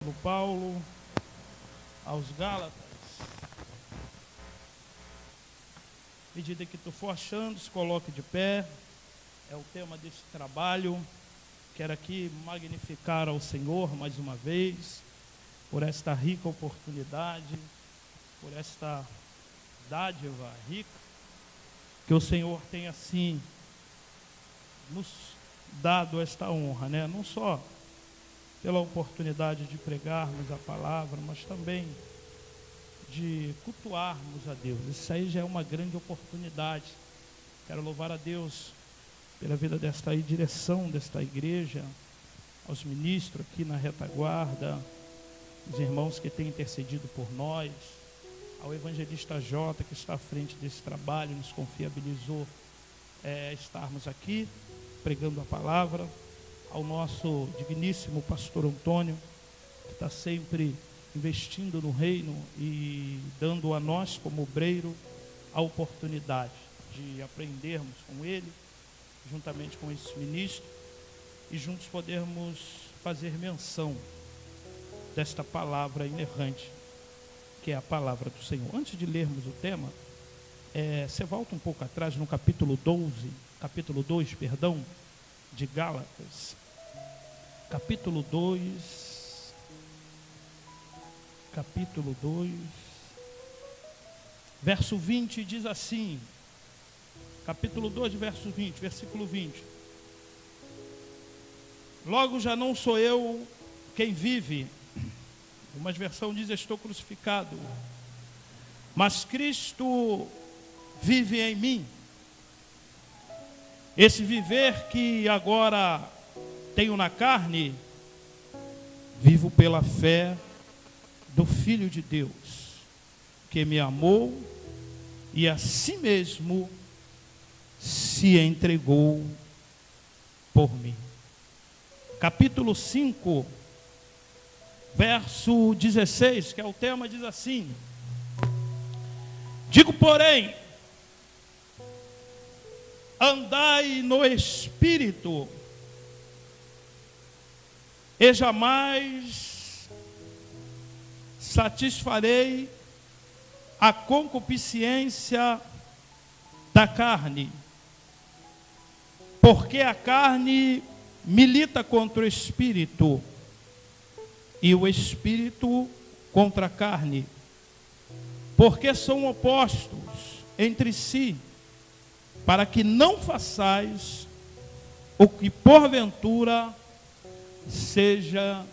apóstolo Paulo aos Gálatas. À medida que tu for achando, se coloque de pé. É o tema desse trabalho. Quero aqui magnificar ao Senhor mais uma vez por esta rica oportunidade, por esta dádiva rica que o Senhor tem assim nos dado esta honra, né? Não só pela oportunidade de pregarmos a palavra, mas também de cultuarmos a Deus. Isso aí já é uma grande oportunidade. Quero louvar a Deus pela vida desta direção desta igreja, aos ministros aqui na retaguarda, os irmãos que têm intercedido por nós, ao evangelista Jota, que está à frente desse trabalho, nos confiabilizou estarmos aqui pregando a palavra, ao nosso digníssimo pastor Antônio, que está sempre investindo no reino e dando a nós, como obreiro, a oportunidade de aprendermos com ele, juntamente com esse ministro, e juntos podermos fazer menção desta palavra inerrante, que é a palavra do Senhor. Antes de lermos o tema, você volta um pouco atrás no capítulo 2, de Gálatas. Capítulo 2, verso 20 diz assim, capítulo 2, verso 20, versículo 20. Logo já não sou eu quem vive, uma versão diz estou crucificado, mas Cristo vive em mim. Esse viver que agora tenho na carne, vivo pela fé do Filho de Deus, que me amou e a si mesmo se entregou por mim. Capítulo 5, verso 16, que é o tema, diz assim: digo, porém, andai no Espírito, e jamais satisfarei a concupiscência da carne, porque a carne milita contra o Espírito, e o Espírito contra a carne, porque são opostos entre si, para que não façais o que porventura seja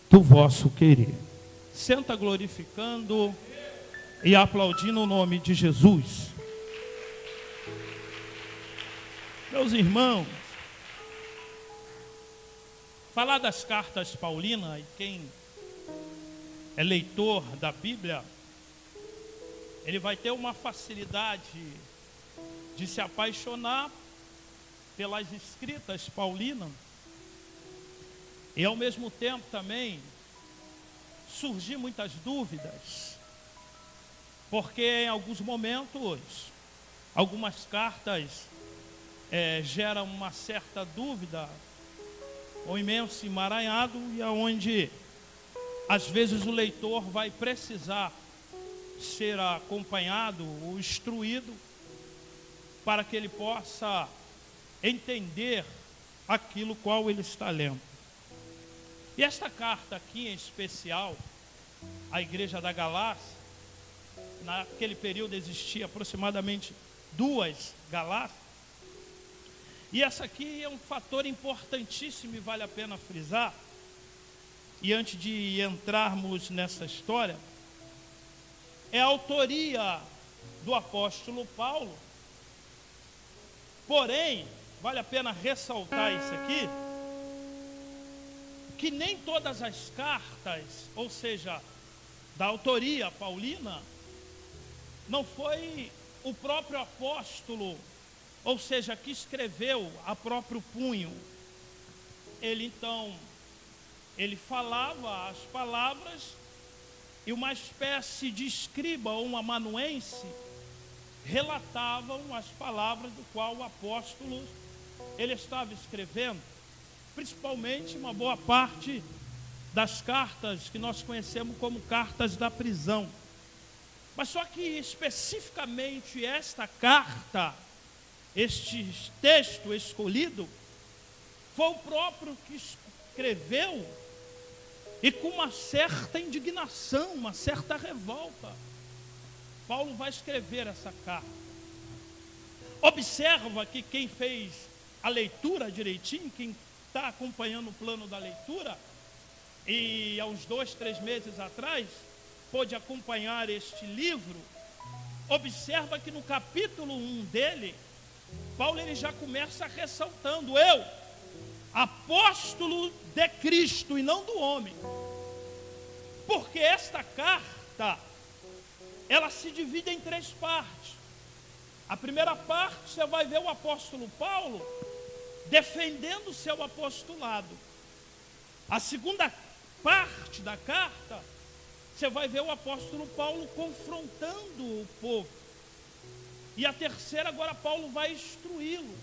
do vosso querer. Senta glorificando e aplaudindo o nome de Jesus. Meus irmãos, falar das cartas paulinas, e quem é leitor da Bíblia, ele vai ter uma facilidade de se apaixonar pelas escritas paulinas e ao mesmo tempo também surgir muitas dúvidas, porque em alguns momentos algumas cartas geram uma certa dúvida, um imenso emaranhado, e aonde às vezes o leitor vai precisar ser acompanhado ou instruído para que ele possa entender aquilo qual ele está lendo. E esta carta aqui em especial, a igreja da Galácia, naquele período existia aproximadamente 2 Galácias, e essa aqui é um fator importantíssimo e vale a pena frisar. E antes de entrarmos nessa história, é a autoria do apóstolo Paulo. Porém, vale a pena ressaltar isso aqui, que nem todas as cartas, ou seja, da autoria paulina, não foi o próprio apóstolo, ou seja, que escreveu a próprio punho. Ele falava as palavras e uma espécie de escriba ou um amanuense relatavam as palavras do qual o apóstolo ele estava escrevendo. Principalmente uma boa parte das cartas que nós conhecemos como cartas da prisão. Mas só que especificamente esta carta, este texto escolhido, foi o próprio que escreveu, e com uma certa indignação, uma certa revolta, Paulo vai escrever essa carta. Observa que quem fez a leitura direitinho, quem está acompanhando o plano da leitura, e há uns 2, 3 meses atrás, pôde acompanhar este livro, observa que no capítulo 1 dele, Paulo ele já começa ressaltando: eu, apóstolo de Cristo e não do homem. Porque esta carta, ela se divide em 3 partes. A primeira parte, você vai ver o apóstolo Paulo defendendo o seu apostolado. A segunda parte da carta, você vai ver o apóstolo Paulo confrontando o povo. E a terceira, agora Paulo vai instruí-lo,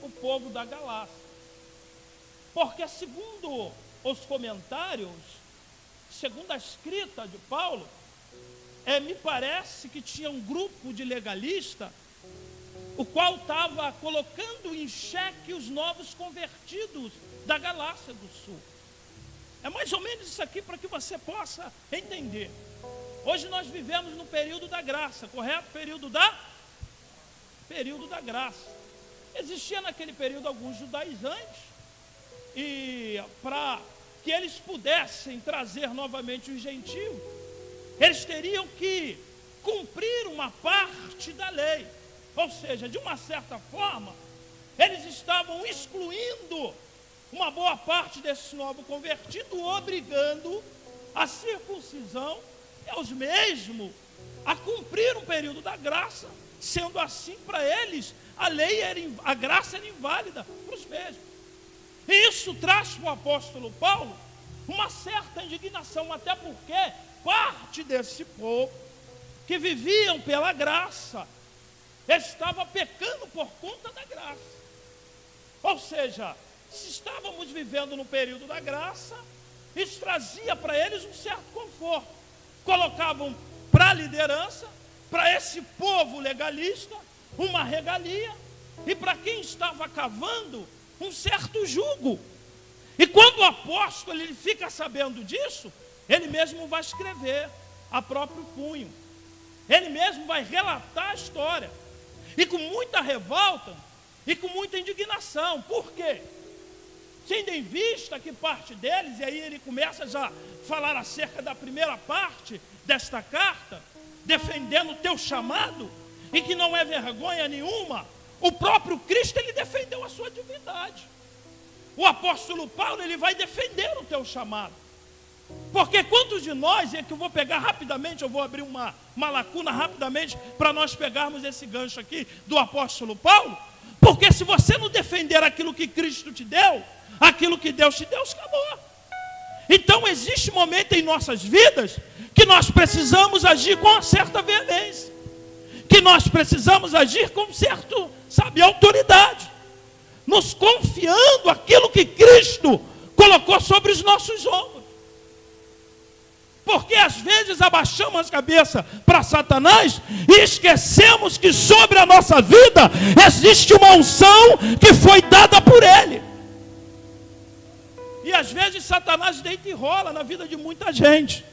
o povo da Galácia. Porque segundo os comentários, segundo a escrita de Paulo, me parece que tinha um grupo de legalistas, o qual estava colocando em xeque os novos convertidos da Galácia do Sul. É mais ou menos isso aqui para que você possa entender. Hoje nós vivemos no período da graça, correto? Período da graça. Existia naquele período alguns judaizantes, e para que eles pudessem trazer novamente os gentios, eles teriam que cumprir uma parte da lei. Ou seja, de uma certa forma, eles estavam excluindo uma boa parte desses novos convertidos, obrigando a circuncisão e os mesmos a cumprir um período da graça. Sendo assim, para eles, a graça era inválida para os mesmos. E isso traz para o apóstolo Paulo uma certa indignação, até porque parte desse povo que viviam pela graça estava pecando por conta da graça. Ou seja, se estávamos vivendo no período da graça, isso trazia para eles um certo conforto. Colocavam para a liderança, para esse povo legalista, uma regalia, e para quem estava cavando, um certo jugo. E quando o apóstolo ele fica sabendo disso, ele mesmo vai escrever a próprio punho. Ele mesmo vai relatar a história. E com muita revolta e com muita indignação. Por quê? Tendo em vista que parte deles, e aí ele começa já a falar acerca da primeira parte desta carta, defendendo o teu chamado, e que não é vergonha nenhuma, o próprio Cristo ele defendeu a sua divindade. O apóstolo Paulo ele vai defender o teu chamado. Porque quantos de nós, é que eu vou pegar rapidamente, eu vou abrir uma lacuna rapidamente para nós pegarmos esse gancho aqui do apóstolo Paulo, porque se você não defender aquilo que Cristo te deu, aquilo que Deus te deu, acabou. Então existe um momento em nossas vidas que nós precisamos agir com uma certa veemência, que nós precisamos agir com certo, autoridade, nos confiando aquilo que Cristo colocou sobre os nossos ombros. Porque às vezes abaixamos a cabeça para Satanás e esquecemos que sobre a nossa vida existe uma unção que foi dada por ele. E às vezes Satanás deita e rola na vida de muita gente.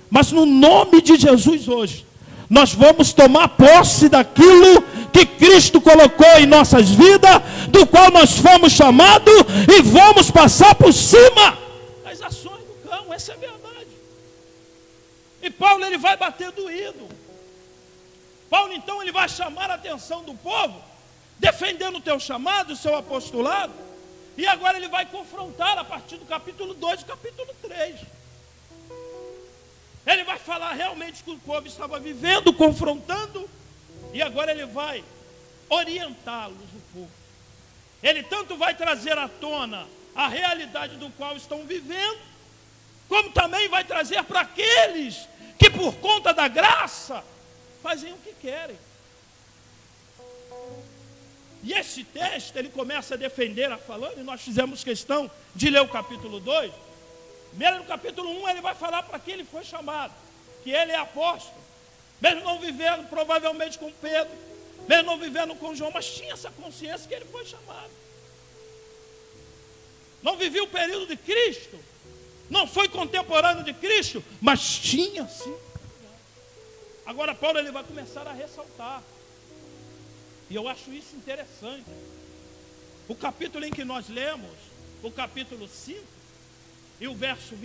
Mas no nome de Jesus hoje, nós vamos tomar posse daquilo que Cristo colocou em nossas vidas, do qual nós fomos chamados, e vamos passar por cima das ações do cão. Essa é a verdade. E Paulo ele vai bater doído. Paulo então ele vai chamar a atenção do povo, defendendo o teu chamado, o seu apostolado. E agora ele vai confrontar a partir do capítulo 2 e capítulo 3. Ele vai falar realmente que o povo estava vivendo, confrontando, e agora ele vai orientá-los, o povo. Ele tanto vai trazer à tona a realidade do qual estão vivendo, como também vai trazer para aqueles que por conta da graça fazem o que querem. E esse texto ele começa a defender, falando, e nós fizemos questão de ler o capítulo 2, Primeiro, no capítulo 1, ele vai falar para que ele foi chamado, que ele é apóstolo, mesmo não vivendo provavelmente com Pedro, mesmo não vivendo com João, mas tinha essa consciência que ele foi chamado. Não vivia o período de Cristo, não foi contemporâneo de Cristo, mas tinha sim. Agora Paulo ele vai começar a ressaltar, e eu acho isso interessante. O capítulo em que nós lemos, o capítulo 5, e o verso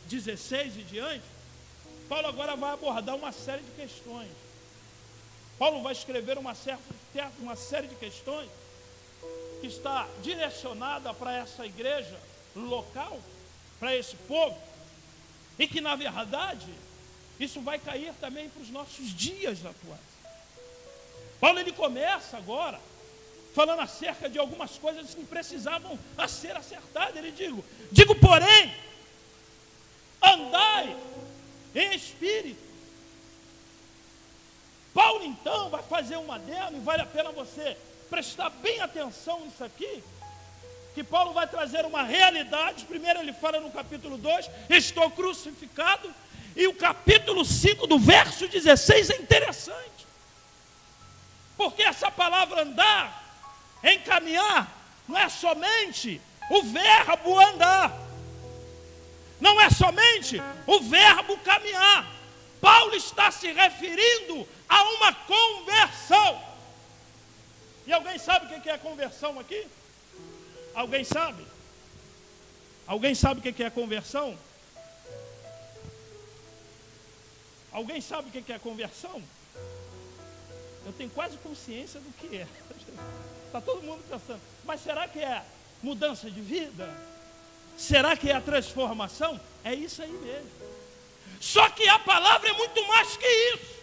16 e diante, Paulo agora vai abordar uma série de questões. Paulo vai escrever uma série de questões que está direcionada para essa igreja local, para esse povo, e que na verdade isso vai cair também para os nossos dias atuais. Paulo ele começa agora falando acerca de algumas coisas que precisavam ser acertadas. Ele digo porém, andai em espírito. Paulo então vai fazer um adendo, e vale a pena você prestar bem atenção nisso aqui, que Paulo vai trazer uma realidade. Primeiro ele fala no capítulo 2, estou crucificado, e o capítulo 5 do verso 16 é interessante, porque essa palavra andar, encaminhar, não é somente o verbo andar, não é somente o verbo caminhar. Paulo está se referindo a uma conversão. E alguém sabe o que é conversão aqui? Alguém sabe? Alguém sabe o que é conversão? Alguém sabe o que é conversão? Eu tenho quase consciência do que é. Está todo mundo pensando, mas será que é mudança de vida? Será que é a transformação? É isso aí mesmo. Só que a palavra é muito mais que isso.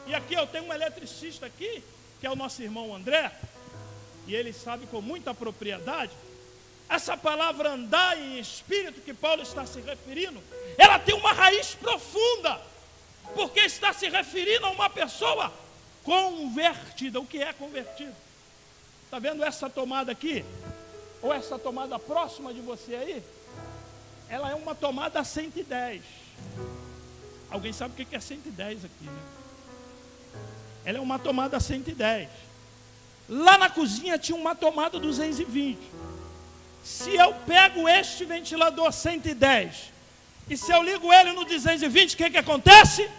E aqui eu tenho um eletricista aqui, que é o nosso irmão André, e ele sabe com muita propriedade. Essa palavra andar em espírito que Paulo está se referindo, ela tem uma raiz profunda, porque está se referindo a uma pessoa convertida. O que é convertido? Está vendo essa tomada aqui? Ou essa tomada próxima de você aí? Ela é uma tomada 110. Alguém sabe o que é 110 aqui, né? Ela é uma tomada 110. Lá na cozinha tinha uma tomada 220. Se eu pego este ventilador 110 e se eu ligo ele no 220, o que acontece?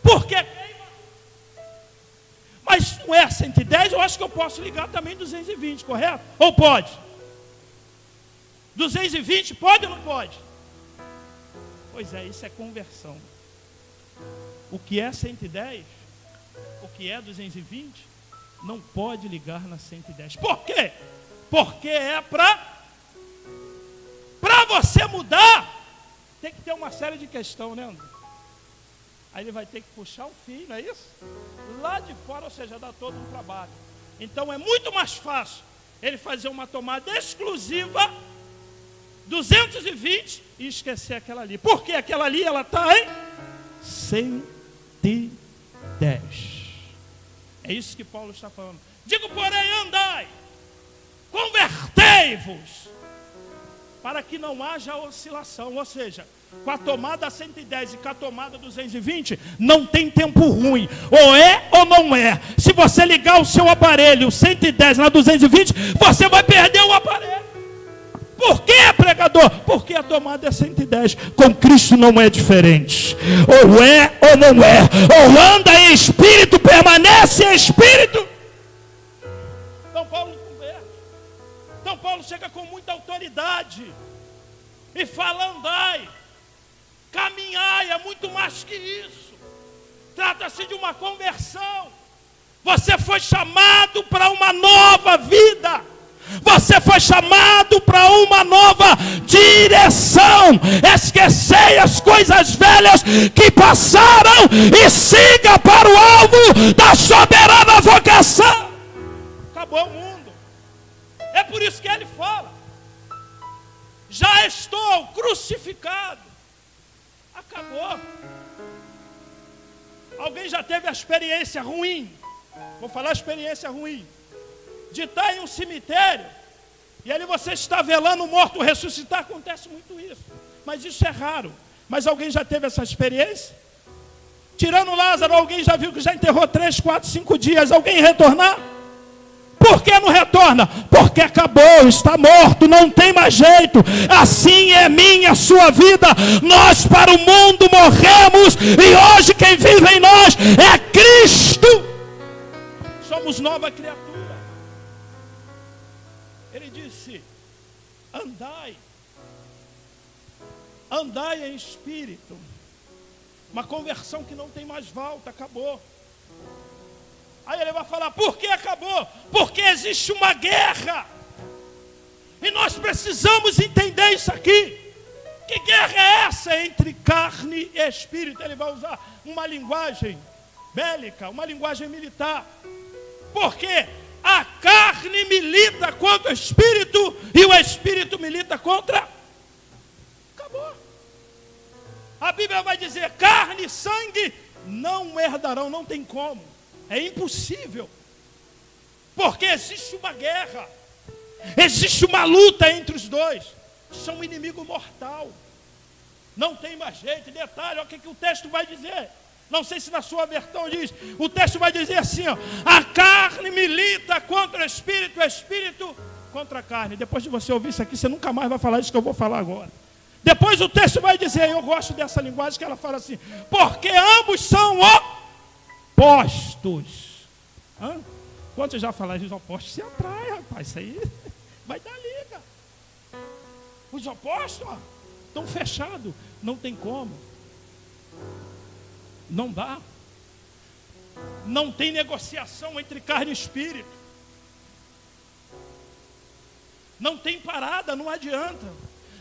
Porque queima. Mas não é 110, eu acho que eu posso ligar também 220, correto? Ou pode? 220 pode ou não pode? Pois é, isso é conversão. O que é 110, o que é 220, não pode ligar na 110. Por quê? Porque é para você mudar, tem que ter uma série de questões, né, André? Aí ele vai ter que puxar um fio, não é isso? Lá de fora, ou seja, dá todo um trabalho. Então é muito mais fácil ele fazer uma tomada exclusiva 220 e esquecer aquela ali. Porque aquela ali, ela está em 110. É isso que Paulo está falando. Digo, porém, andai, convertei-vos, para que não haja oscilação. Ou seja, com a tomada 110 e com a tomada 220, não tem tempo ruim. Ou é ou não é. Se você ligar o seu aparelho 110 na 220, você vai perder o aparelho. Por quê, pregador? Porque a tomada é 110. Com Cristo não é diferente. Ou é ou não é. Ou anda em espírito, permanece em espírito. Então Paulo converte. Então Paulo chega com muita autoridade e fala: andai, caminhai, é muito mais que isso. Trata-se de uma conversão. Você foi chamado para uma nova vida. Você foi chamado para uma nova direção. Esquecei as coisas velhas que passaram e siga para o alvo da soberana vocação. Acabou o mundo. É por isso que ele fala: já estou crucificado. Acabou. Alguém já teve a experiência ruim? Vou falar a experiência ruim de estar em um cemitério E ali você está velando o morto ressuscitar, acontece muito isso. Mas isso é raro. Mas alguém já teve essa experiência? Tirando Lázaro, alguém já viu que já enterrou 3, 4, 5 dias, alguém retornar? Por que não retorna? Porque acabou, está morto, não tem mais jeito. Assim é minha, sua vida. Nós para o mundo morremos, e hoje quem vive em nós é Cristo. Somos nova criatura. Ele disse: andai em espírito. Uma conversão que não tem mais volta, acabou. Aí ele vai falar: por que acabou? Porque existe uma guerra. E nós precisamos entender isso aqui. Que guerra é essa entre carne e espírito? Ele vai usar uma linguagem bélica, uma linguagem militar. Porque a carne milita contra o espírito e o espírito milita contra... Acabou. A Bíblia vai dizer: carne e sangue não herdarão, não tem como. É impossível. Porque existe uma guerra. Existe uma luta entre os dois. São um inimigo mortal. Não tem mais jeito. Detalhe, olha o que o texto vai dizer. Não sei se na sua versão diz. O texto vai dizer assim, ó: a carne milita contra o espírito contra a carne. Depois de você ouvir isso aqui, você nunca mais vai falar isso que eu vou falar agora. Depois o texto vai dizer, eu gosto dessa linguagem que ela fala assim: porque ambos são opostos. Quando já falaram dos opostos, se atrai, rapaz. Isso aí vai dar liga. Os opostos, ó, estão fechados. Não tem como. Não dá. Não tem negociação entre carne e espírito. Não tem parada, não adianta.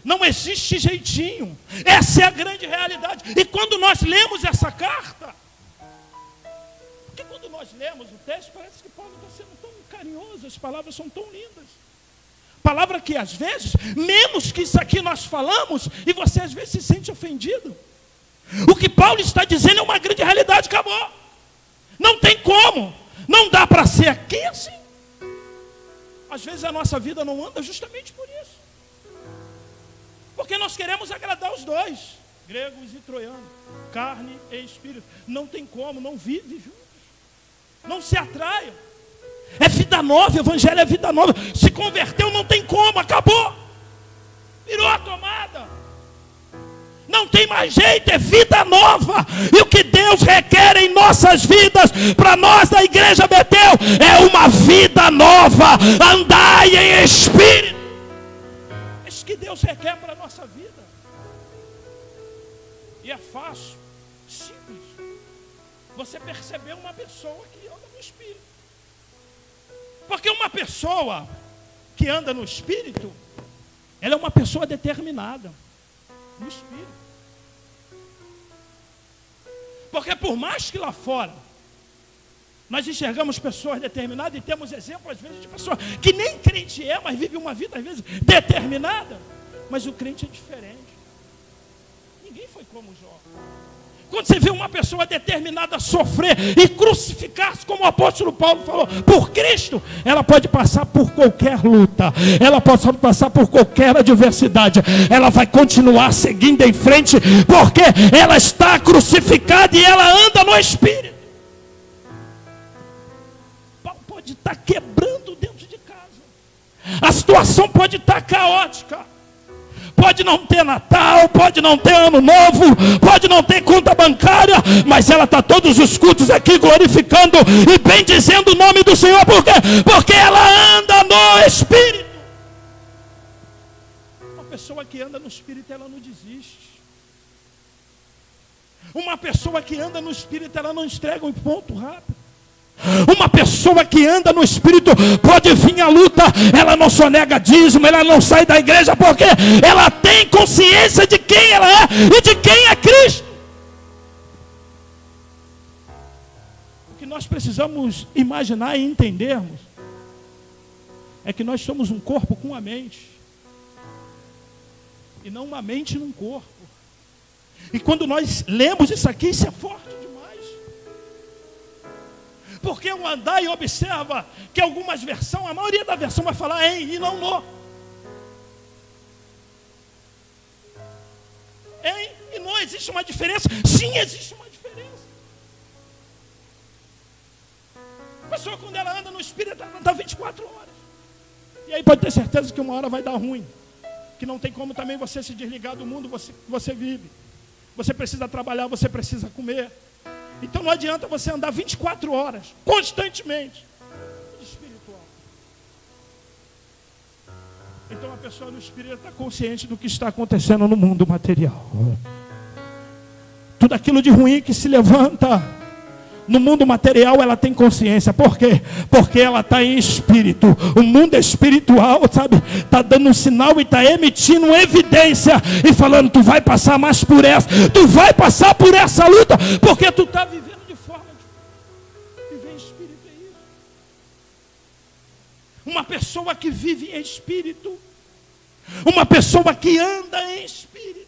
Não existe jeitinho. Essa é a grande realidade. E quando nós lemos essa carta, porque quando nós lemos o texto, parece que Paulo está sendo tão carinhoso, as palavras são tão lindas. Palavra que às vezes, menos que isso aqui nós falamos, e você às vezes se sente ofendido. O que Paulo está dizendo é uma grande realidade, acabou. Não tem como. Não dá para ser aqui assim. Às vezes a nossa vida não anda justamente por isso. Porque nós queremos agradar os dois, gregos e troianos, carne e espírito. Não tem como, não vive juntos. Não se atraiam. É vida nova, o evangelho é vida nova. Se converteu, não tem como, acabou. Virou a tomada. Não tem mais jeito, é vida nova. E o que Deus requer em nossas vidas, para nós da Igreja Betel, é uma vida nova. Andai em espírito. É isso que Deus requer para a nossa vida. E é fácil, simples. Você perceber uma pessoa que anda no espírito. Porque uma pessoa que anda no espírito, ela é uma pessoa determinada no espírito. Porque por mais que lá fora nós enxergamos pessoas determinadas, e temos exemplos às vezes de pessoas que nem crente é, mas vive uma vida às vezes determinada, mas o crente é diferente. Ninguém foi como Jó. Quando você vê uma pessoa determinada a sofrer e crucificar-se, como o apóstolo Paulo falou, por Cristo, ela pode passar por qualquer luta, ela pode passar por qualquer adversidade, ela vai continuar seguindo em frente, porque ela está crucificada e ela anda no Espírito. Paulo pode estar quebrando dentro de casa, a situação pode estar caótica. Pode não ter Natal, pode não ter Ano Novo, pode não ter conta bancária, mas ela está todos os cultos aqui glorificando e bendizendo o nome do Senhor. Por quê? Porque ela anda no Espírito. Uma pessoa que anda no Espírito, ela não desiste. Uma pessoa que anda no Espírito, ela não entrega um ponto rápido. Uma pessoa que anda no Espírito, pode vir a luta, ela não sonega dízimo, ela não sai da igreja, porque ela tem consciência de quem ela é e de quem é Cristo. O que nós precisamos imaginar e entendermos é que nós somos um corpo com uma mente, e não uma mente num corpo. E quando nós lemos isso aqui, isso é forte demais. Porque o andar e observa que algumas versões, a maioria da versão vai falar em e não no. existe uma diferença? Sim, existe uma diferença. A pessoa, quando ela anda no Espírito, ela anda 24 horas. E aí pode ter certeza que uma hora vai dar ruim. Que não tem como também você se desligar do mundo que você vive. Você precisa trabalhar, você precisa comer. Então não adianta você andar 24 horas, constantemente, espiritual. Então a pessoa no Espírito está consciente do que está acontecendo no mundo material. Tudo aquilo de ruim que se levanta no mundo material, ela tem consciência. Por quê? Porque ela está em espírito. O mundo espiritual, sabe, está dando um sinal e está emitindo evidência e falando: tu vai passar mais por essa, tu vai passar por essa luta, porque tu está vivendo de forma de viver em espírito. É isso. Uma pessoa que vive em espírito, uma pessoa que anda em espírito,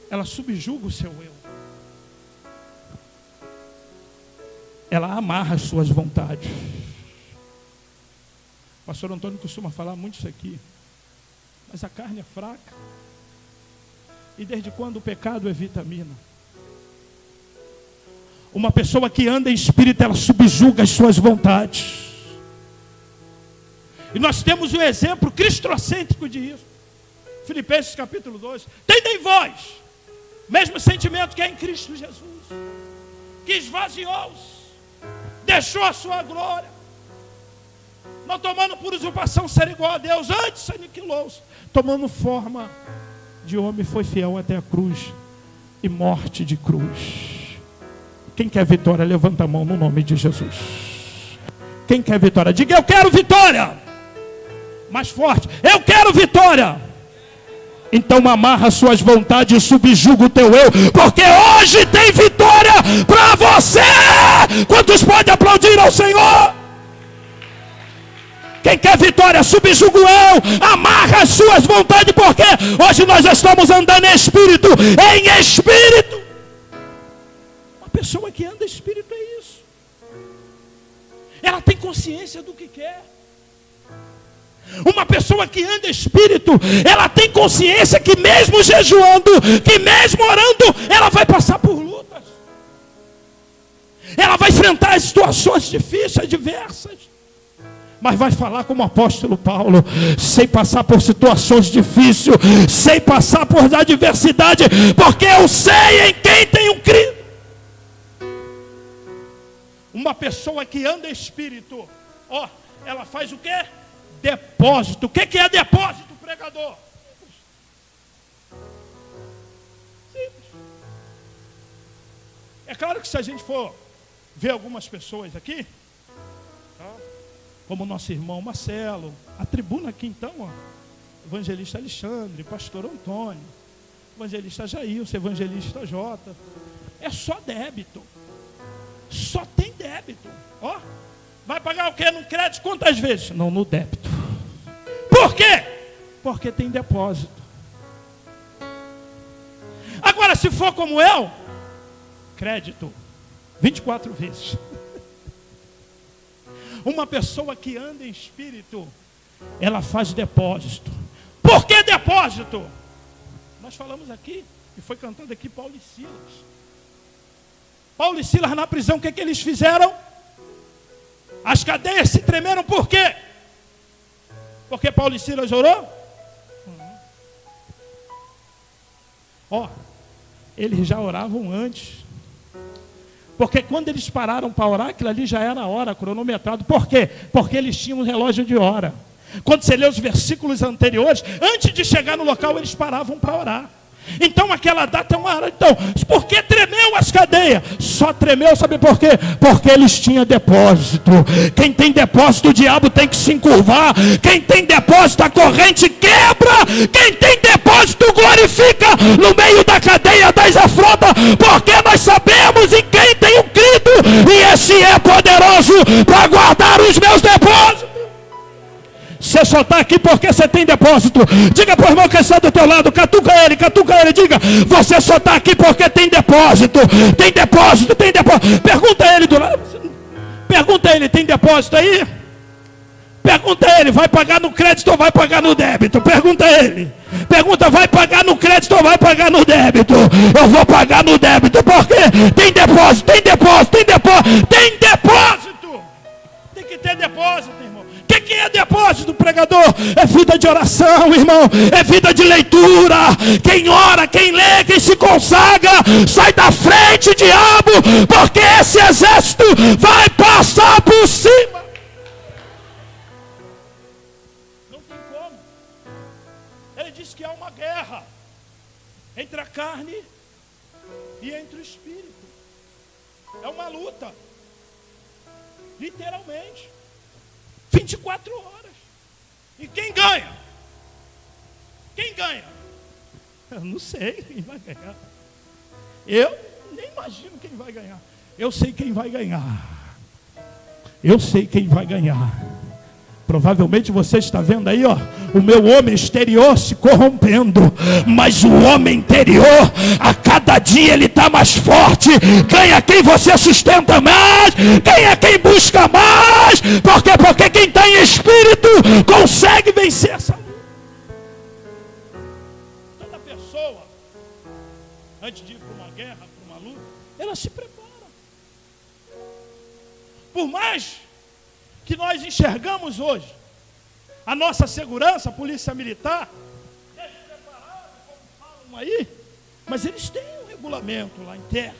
ela subjuga o seu eu. Ela amarra as suas vontades. O pastor Antônio costuma falar muito isso aqui. Mas a carne é fraca. E desde quando o pecado é vitamina? Uma pessoa que anda em espírito, ela subjuga as suas vontades. E nós temos um exemplo cristocêntrico disso. Filipenses capítulo 2. Tendem em vós mesmo sentimento que é em Cristo Jesus, que esvaziou-se, deixou a sua glória, não tomando por usurpação ser igual a Deus, antes aniquilou-se, tomando forma de homem, foi fiel até a cruz, e morte de cruz. Quem quer vitória, levanta a mão no nome de Jesus. Quem quer vitória, diga: eu quero vitória. Mais forte: eu quero vitória. Então amarra suas vontades e subjuga o teu eu, porque hoje tem vitória para você. Quantos podem aplaudir ao Senhor? Quem quer vitória, subjuga o eu, amarra as suas vontades, porque hoje nós estamos andando em espírito, em espírito. Uma pessoa que anda em espírito é isso. Ela tem consciência do que quer. Uma pessoa que anda em espírito, ela tem consciência que mesmo jejuando, que mesmo orando, ela vai passar por lutas. Ela vai enfrentar situações difíceis, diversas. Mas vai falar como o apóstolo Paulo: sei passar por situações difíceis, sei passar por adversidade, porque eu sei em quem tenho crido. Uma pessoa que anda em espírito, ó, ela faz o quê? Depósito. O que é depósito, pregador? Simples. É claro que se a gente for ver algumas pessoas aqui, tá? Como o nosso irmão Marcelo, a tribuna aqui então, ó, evangelista Alexandre, pastor Antônio, evangelista Jailson, evangelista Jota, é só débito. Só tem débito. Ó, vai pagar o quê? No crédito? Quantas vezes? Não, no débito. Por quê? Porque tem depósito. Agora, se for como eu, crédito 24 vezes. Uma pessoa que anda em espírito, ela faz depósito. Por que depósito? Nós falamos aqui, e foi cantando aqui Paulo e Silas. Paulo e Silas na prisão, o que eles fizeram? As cadeias se tremeram, por quê? Porque Paulo e Silas orou? Ó, eles já oravam antes. Porque quando eles pararam para orar, aquilo ali já era a hora, cronometrado. Por quê? Porque eles tinham um relógio de hora. Quando você lê os versículos anteriores, antes de chegar no local, eles paravam para orar. Então aquela data é uma hora. Então, por que tremeu as cadeias? Só tremeu, sabe por quê? Porque eles tinham depósito. Quem tem depósito, o diabo tem que se encurvar. Quem tem depósito, a corrente quebra. Quem tem depósito, glorifica no meio da cadeia das afrontas. Porque nós sabemos em quem tenho crido, e esse é poderoso para guardar os meus depósitos. Você só está aqui porque você tem depósito. Diga para o irmão que está do teu lado, catuca ele, diga: você só está aqui porque tem depósito. Tem depósito, tem depósito. Pergunta a ele do lado. Pergunta a ele: tem depósito aí? Pergunta a ele, vai pagar no crédito ou vai pagar no débito? Pergunta a ele. Pergunta, vai pagar no crédito ou vai pagar no débito? Eu vou pagar no débito, porque tem depósito, tem depósito, tem depósito, tem depósito. Tem que ter depósito, irmão. O que é depósito, pregador? É vida de oração, irmão. É vida de leitura. Quem ora, quem lê, quem se consagra, sai da frente, diabo, porque esse exército vai passar por cima. Não tem como. Ele diz que há uma guerra entre a carne e entre o espírito. É uma luta. Literalmente. 24 horas. E quem ganha? Quem ganha? Eu não sei quem vai ganhar. Eu nem imagino quem vai ganhar. Eu sei quem vai ganhar. Eu sei quem vai ganhar. Provavelmente você está vendo aí, ó, o meu homem exterior se corrompendo, mas o homem interior, a cada dia ele está mais forte. Ganha quem você sustenta mais, ganha quem busca mais. Por quê? Porque quem está em espírito consegue vencer essa luta. Toda pessoa, antes de ir para uma guerra, para uma luta, ela se prepara. Por mais que nós enxergamos hoje a nossa segurança, a polícia militar, despreparada, como falam aí, mas eles têm um regulamento lá interno.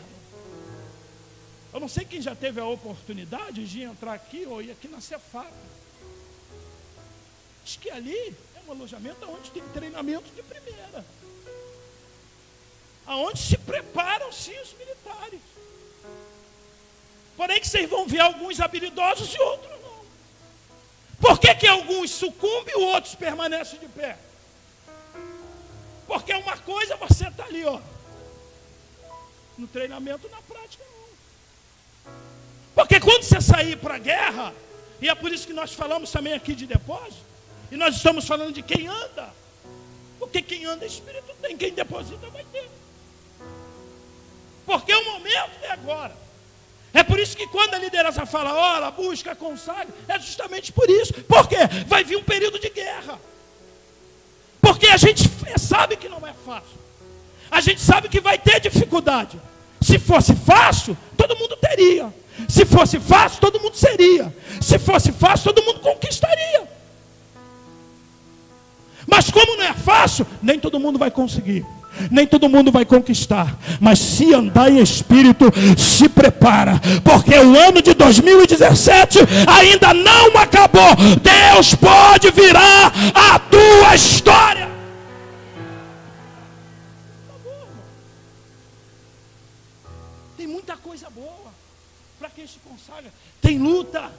Eu não sei quem já teve a oportunidade de entrar aqui ou ir aqui na Cefap. Acho que ali é um alojamento onde tem treinamento de primeira, aonde se preparam sim os militares. Porém que vocês vão ver alguns habilidosos e outros não. Por que alguns sucumbem e outros permanecem de pé? Porque uma coisa você está ali, ó, no treinamento, na prática não. Porque quando você sair para a guerra, e é por isso que nós falamos também aqui de depósito, e nós estamos falando de quem anda, porque quem anda é espírito tem, quem deposita vai ter. Porque o momento é agora. É por isso que quando a liderança fala, ora, busca, consagra, é justamente por isso. Por quê? Vai vir um período de guerra. Porque a gente sabe que não é fácil. A gente sabe que vai ter dificuldade. Se fosse fácil, todo mundo teria. Se fosse fácil, todo mundo seria. Se fosse fácil, todo mundo conquistaria. Mas como não é fácil, nem todo mundo vai conseguir. Nem todo mundo vai conquistar, mas se andar em espírito, se prepara, porque o ano de 2017 ainda não acabou. Deus pode virar a tua história. Tem muita coisa boa para quem se consagra. Tem luta.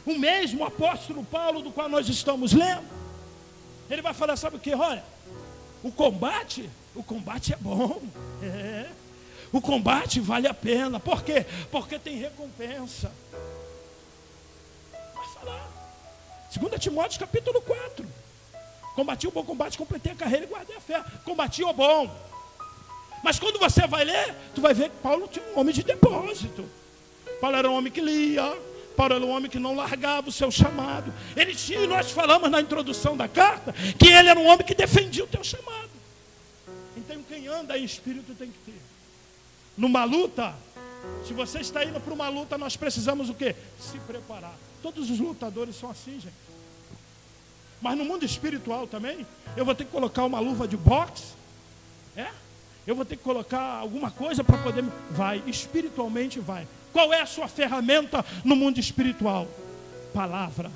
O mesmo apóstolo Paulo, do qual nós estamos lendo, ele vai falar, sabe o que? Olha, o combate é bom. É. O combate vale a pena. Por quê? Porque tem recompensa. Vai falar. 2 Timóteo capítulo 4. Combati o bom combate, completei a carreira e guardei a fé. Combati o bom. Mas quando você vai ler, tu vai ver que Paulo tinha um homem de depósito. Paulo era um homem que lia. Paulo era um homem que não largava o seu chamado. Ele tinha, e nós falamos na introdução da carta, que ele era um homem que defendia o teu chamado. Então quem anda em espírito tem que ter. Numa luta, se você está indo para uma luta, nós precisamos o quê? Se preparar. Todos os lutadores são assim, gente. Mas no mundo espiritual também, eu vou ter que colocar uma luva de boxe. Eu vou ter que colocar alguma coisa para poder... Vai, espiritualmente vai. Qual é a sua ferramenta no mundo espiritual? Palavra.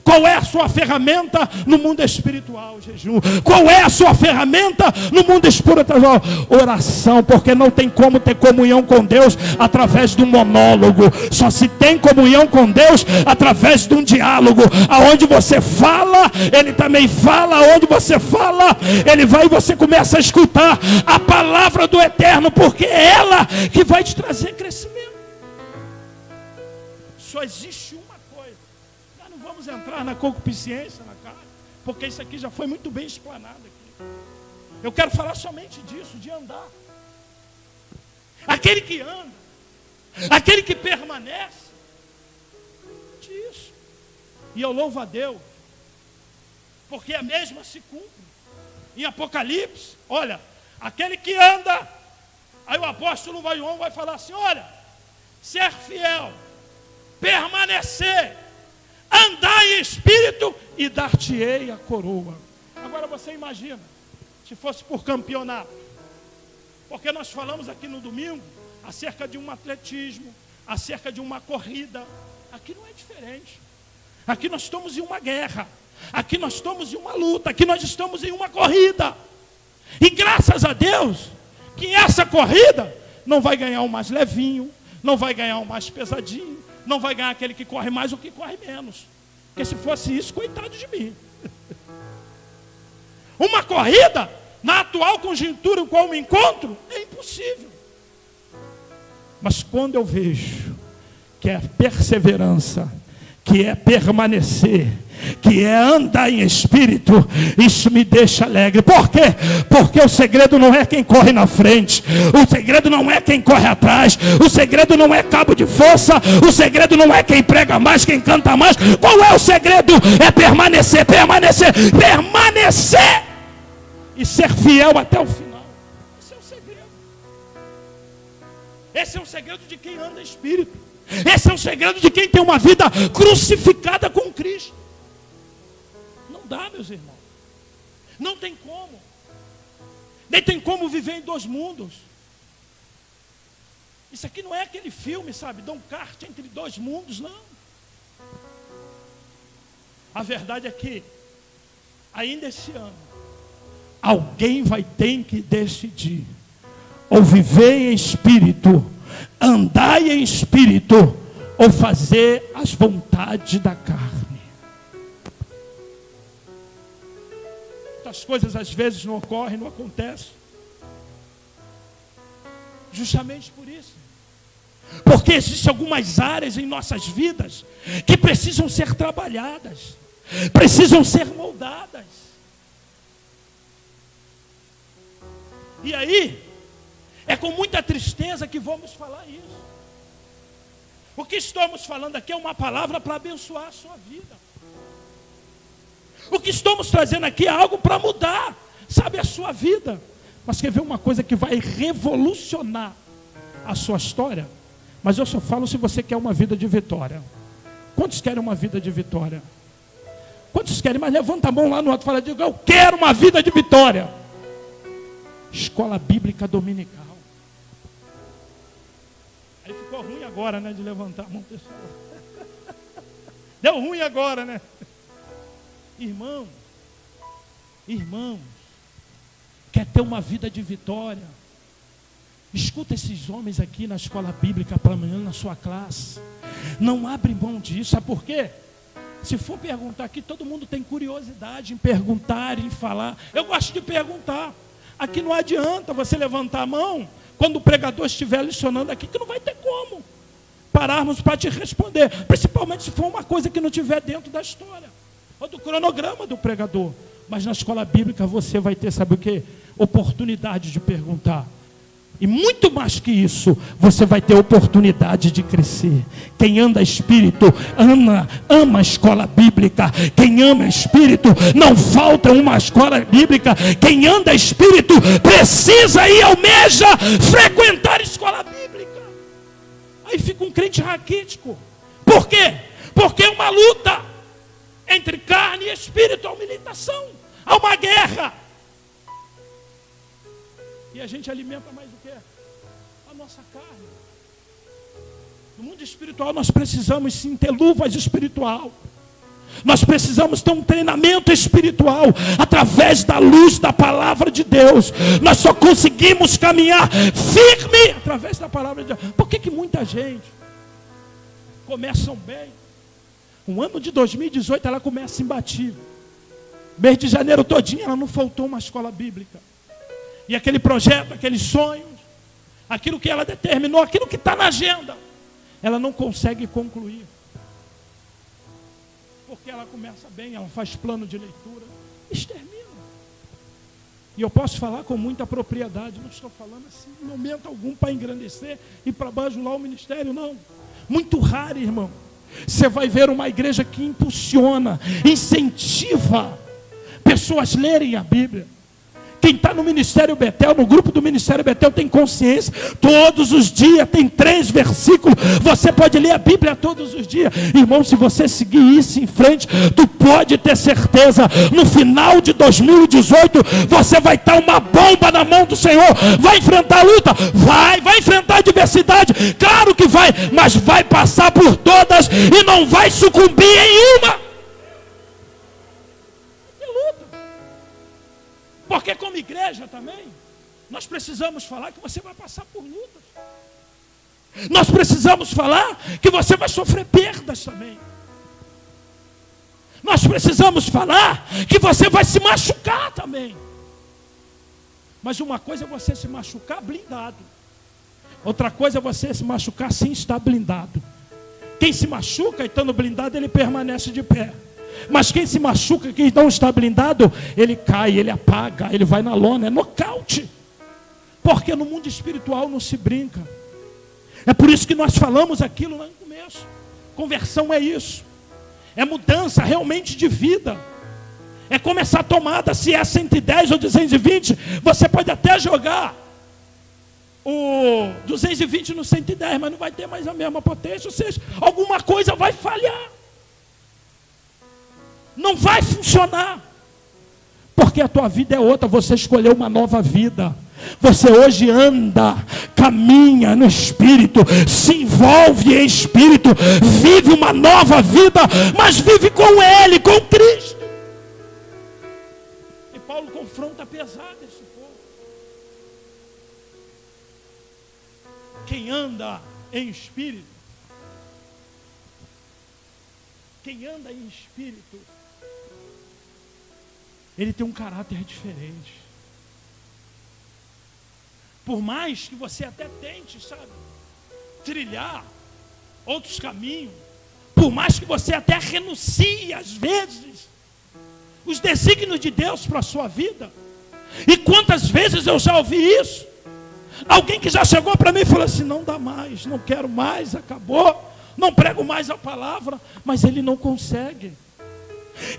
Qual é a sua ferramenta no mundo espiritual? Jejum. Qual é a sua ferramenta no mundo espiritual? Oração, porque não tem como ter comunhão com Deus através de um monólogo. Só se tem comunhão com Deus através de um diálogo. Aonde você fala, Ele também fala. Aonde você fala, Ele vai e você começa a escutar a palavra do Eterno, porque é ela que vai te trazer crescimento. Só existe uma coisa. Nós não vamos entrar na concupiscência, na carne, porque isso aqui já foi muito bem explanado aqui. Eu quero falar somente disso, de andar. Aquele que anda, aquele que permanece, disso. E eu louvo a Deus, porque a mesma se cumpre. Em Apocalipse, olha, aquele que anda, aí o apóstolo vai falar assim, olha, ser fiel, permanecer, andar em espírito e dar-te-ei a coroa. Agora você imagina, se fosse por campeonato, porque nós falamos aqui no domingo acerca de um atletismo, acerca de uma corrida. Aqui não é diferente. Aqui nós estamos em uma guerra, aqui nós estamos em uma luta, aqui nós estamos em uma corrida. E graças a Deus que essa corrida não vai ganhar o mais levinho, não vai ganhar o mais pesadinho, não vai ganhar aquele que corre mais ou que corre menos. Porque se fosse isso, coitado de mim. Uma corrida, na atual conjuntura em qual eu me encontro, é impossível. Mas quando eu vejo que é perseverança, que é permanecer, que é andar em espírito, isso me deixa alegre. Por quê? Porque o segredo não é quem corre na frente, o segredo não é quem corre atrás, o segredo não é cabo de força, o segredo não é quem prega mais, quem canta mais. Qual é o segredo? É permanecer, permanecer, permanecer e ser fiel até o final. Esse é o segredo. Esse é o segredo de quem anda em espírito. Esse é o segredo de quem tem uma vida crucificada com Cristo. Não dá, meus irmãos. Não tem como. Nem tem como viver em dois mundos. Isso aqui não é aquele filme, sabe? Dá um kart entre dois mundos, não. A verdade é que, ainda esse ano, alguém vai ter que decidir. Ou viver em espírito, andar em espírito, ou fazer as vontades da carne. Muitas coisas às vezes não ocorrem, não acontecem. Justamente por isso. Porque existem algumas áreas em nossas vidas que precisam ser trabalhadas, precisam ser moldadas. E aí, é com muita tristeza que vamos falar isso. O que estamos falando aqui é uma palavra para abençoar a sua vida. O que estamos trazendo aqui é algo para mudar, sabe, a sua vida. Mas quer ver uma coisa que vai revolucionar a sua história? Mas eu só falo se você quer uma vida de vitória. Quantos querem uma vida de vitória? Quantos querem? Mas levanta a mão lá no alto e fala, diga, eu quero uma vida de vitória. Escola Bíblica Dominical. Aí ficou ruim agora, né, de levantar a mão, pessoal. Deu ruim agora, né? Irmãos, quer ter uma vida de vitória? Escuta esses homens aqui na escola bíblica para amanhã na sua classe. Não abre mão disso, sabe por quê? Se for perguntar aqui, todo mundo tem curiosidade em perguntar, em falar. Eu gosto de perguntar. Aqui não adianta você levantar a mão quando o pregador estiver lecionando aqui, que não vai ter como pararmos para te responder, principalmente se for uma coisa que não estiver dentro da história ou do cronograma do pregador. Mas na escola bíblica você vai ter, sabe o que? Oportunidade de perguntar. E muito mais que isso, você vai ter oportunidade de crescer. Quem anda espírito, ama a escola bíblica. Quem ama espírito, não falta uma escola bíblica. Quem anda espírito, precisa e almeja frequentar a escola bíblica. Aí fica um crente raquítico. Por quê? Porque é uma luta entre carne e espírito, há uma militação, há uma guerra. E a gente alimenta mais o quê? A nossa carne. No mundo espiritual nós precisamos sim ter luvas espiritual. Nós precisamos ter um treinamento espiritual através da luz da palavra de Deus. Nós só conseguimos caminhar firme através da palavra de Deus. Por que muita gente começam bem? O ano de 2018 ela começa imbatível. Mês de janeiro todinho ela não faltou uma escola bíblica. E aquele projeto, aqueles sonhos, aquilo que ela determinou, aquilo que está na agenda, ela não consegue concluir. Porque ela começa bem, ela faz plano de leitura, extermina. E eu posso falar com muita propriedade, não estou falando assim em momento algum para engrandecer e para bajular o ministério, não. Muito raro, irmão, Você vai ver uma igreja que impulsiona, incentiva pessoas a lerem a Bíblia. Quem está no Ministério Betel, no grupo do Ministério Betel, tem consciência. Todos os dias tem 3 versículos. Você pode ler a Bíblia todos os dias. Irmão, se você seguir isso em frente, tu pode ter certeza, no final de 2018, você vai estar uma bomba na mão do Senhor. Vai enfrentar a luta? Vai enfrentar a adversidade. Claro que vai, mas vai passar por todas e não vai sucumbir em uma. Porque como igreja também, nós precisamos falar que você vai passar por lutas. Nós precisamos falar que você vai sofrer perdas também. Nós precisamos falar que você vai se machucar também. Mas uma coisa é você se machucar blindado. Outra coisa é você se machucar sem estar blindado. Quem se machuca e estando blindado, ele permanece de pé. Mas quem se machuca, quem não está blindado, ele cai, ele apaga, ele vai na lona, é nocaute. Porque no mundo espiritual não se brinca. É por isso que nós falamos aquilo lá no começo. Conversão é isso. É mudança realmente de vida. É começar a tomada, se é 110 ou 220, você pode até jogar o 220 no 110, mas não vai ter mais a mesma potência, ou seja, alguma coisa vai falhar. Não vai funcionar, porque a tua vida é outra, você escolheu uma nova vida. Você hoje anda, caminha no Espírito, se envolve em Espírito, vive uma nova vida, mas vive com Ele, com Cristo. E Paulo confronta pesado esse povo. Quem anda em Espírito, ele tem um caráter diferente. Por mais que você até tente, sabe, trilhar outros caminhos, por mais que você até renuncie às vezes os desígnios de Deus para a sua vida. E quantas vezes eu já ouvi isso? Alguém que já chegou para mim e falou assim: não dá mais, não quero mais, acabou, não prego mais a palavra, mas ele não consegue.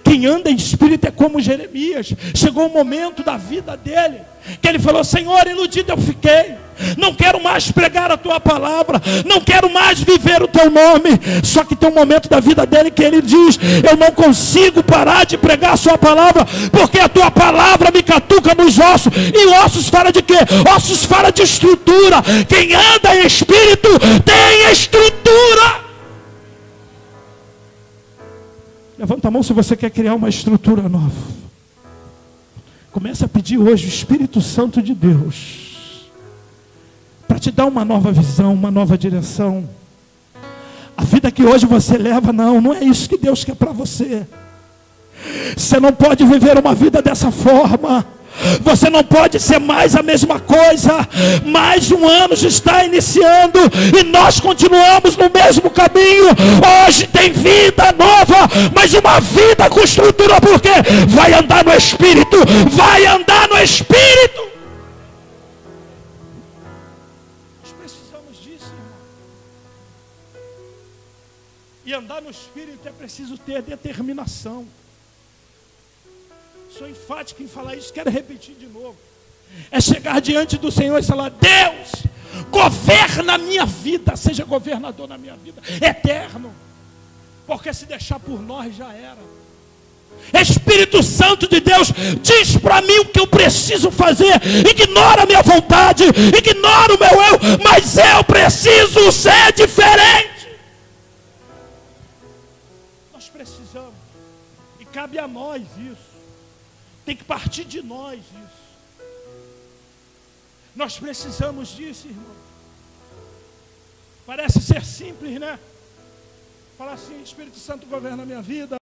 Quem anda em Espírito é como Jeremias. Chegou um momento da vida dele que ele falou: Senhor, iludido eu fiquei, não quero mais pregar a tua palavra, não quero mais viver o teu nome. Só que tem um momento da vida dele que ele diz: eu não consigo parar de pregar a sua palavra, porque a tua palavra me catuca nos ossos. E ossos fala de quê? Ossos fala de estrutura. Quem anda em Espírito tem estrutura. Levanta a mão se você quer criar uma estrutura nova. Comece a pedir hoje o Espírito Santo de Deus para te dar uma nova visão, uma nova direção. A vida que hoje você leva, não é isso que Deus quer para você. Você não pode viver uma vida dessa forma. Você não pode ser mais a mesma coisa. Mais um ano já está iniciando e nós continuamos no mesmo caminho. Hoje tem vida nova, mas uma vida com estrutura, porque vai andar no Espírito. Vai andar no Espírito. Nós precisamos disso, irmão. E andar no Espírito é preciso ter determinação. Sou enfático em falar isso, quero repetir de novo. É chegar diante do Senhor e falar: Deus, governa a minha vida, seja governador na minha vida, eterno. Porque se deixar por nós já era. Espírito Santo de Deus, diz para mim o que eu preciso fazer. Ignora a minha vontade, ignora o meu eu, mas eu preciso ser diferente. Nós precisamos, e cabe a nós isso. Tem que partir de nós isso. Nós precisamos disso, irmão. Parece ser simples, né? Falar assim: Espírito Santo governa a minha vida.